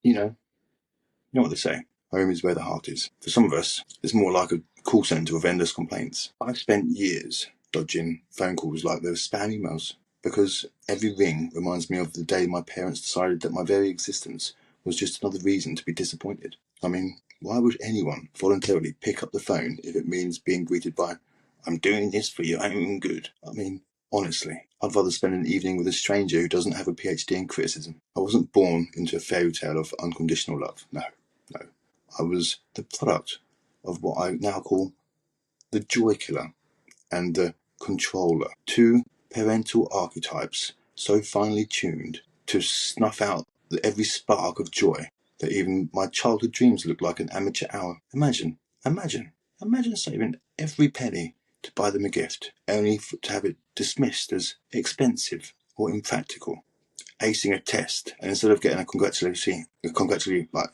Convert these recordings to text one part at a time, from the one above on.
You know what they say, home is where the heart is. For some of us, it's more like a call centre of endless complaints. I've spent years dodging phone calls like they were spam emails, because every ring reminds me of the day my parents decided that my very existence was just another reason to be disappointed. I mean, why would anyone voluntarily pick up the phone if it means being greeted by, "I'm doing this for your own good"? I mean, honestly, I'd rather spend an evening with a stranger who doesn't have a PhD in criticism. I wasn't born into a fairy tale of unconditional love. No. I was the product of what I now call the joy killer and the controller. Two parental archetypes so finely tuned to snuff out every spark of joy that even my childhood dreams looked like an amateur hour. Imagine saving every penny to buy them a gift, only to have it dismissed as expensive or impractical. Acing a test, and instead of getting a congratulatory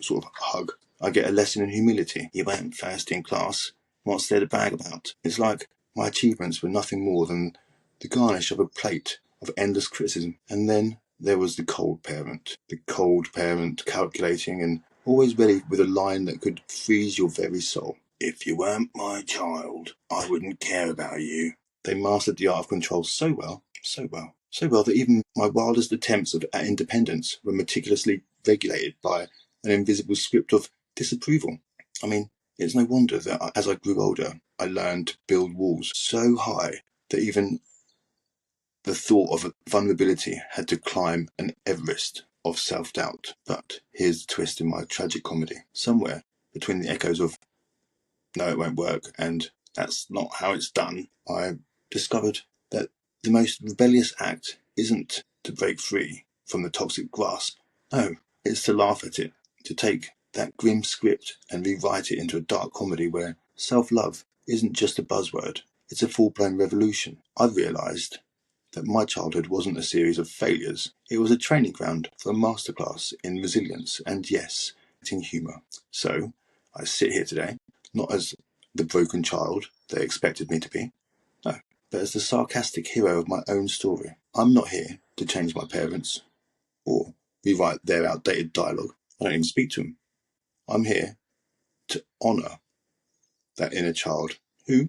sort of hug, I get a lesson in humility. You went first in class. What's there to brag about? It's like my achievements were nothing more than the garnish of a plate of endless criticism. And then there was the cold parent. The cold parent, calculating and always ready with a line that could freeze your very soul. If you weren't my child, I wouldn't care about you. They mastered the art of control so well that even my wildest attempts at independence were meticulously regulated by an invisible script of disapproval. I mean, it's no wonder that as I grew older, I learned to build walls so high that even the thought of vulnerability had to climb an Everest of self-doubt. But here's the twist in my tragic comedy. Somewhere between the echoes of "no, it won't work" and "that's not how it's done," I discovered that the most rebellious act isn't to break free from the toxic grasp. No, it's to laugh at it, to take that grim script and rewrite it into a dark comedy where self-love isn't just a buzzword, it's a full-blown revolution. I've realised that my childhood wasn't a series of failures. It was a training ground for a masterclass in resilience and, yes, in humour. So, I sit here today, not as the broken child they expected me to be, no, but as the sarcastic hero of my own story. I'm not here to change my parents or rewrite their outdated dialogue. I don't even speak to them. I'm here to honour that inner child who,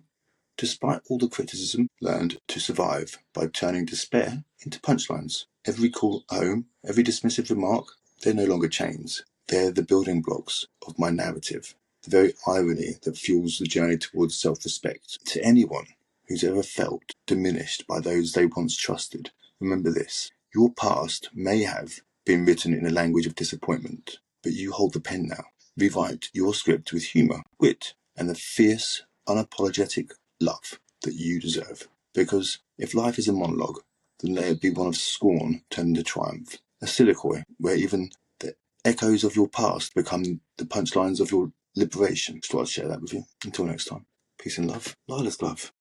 despite all the criticism, learned to survive by turning despair into punchlines. Every call home, every dismissive remark, they're no longer chains. They're the building blocks of my narrative, the very irony that fuels the journey towards self-respect. To anyone who's ever felt diminished by those they once trusted, remember this: your past may have been written in a language of disappointment, but you hold the pen now. Rewrite your script with humour, wit, and the fierce, unapologetic love that you deserve. Because if life is a monologue, then let it be one of scorn turned into triumph. A soliloquy where even the echoes of your past become the punchlines of your liberation. Just thought I'd share that with you. Until next time, peace and love. Lila's glove.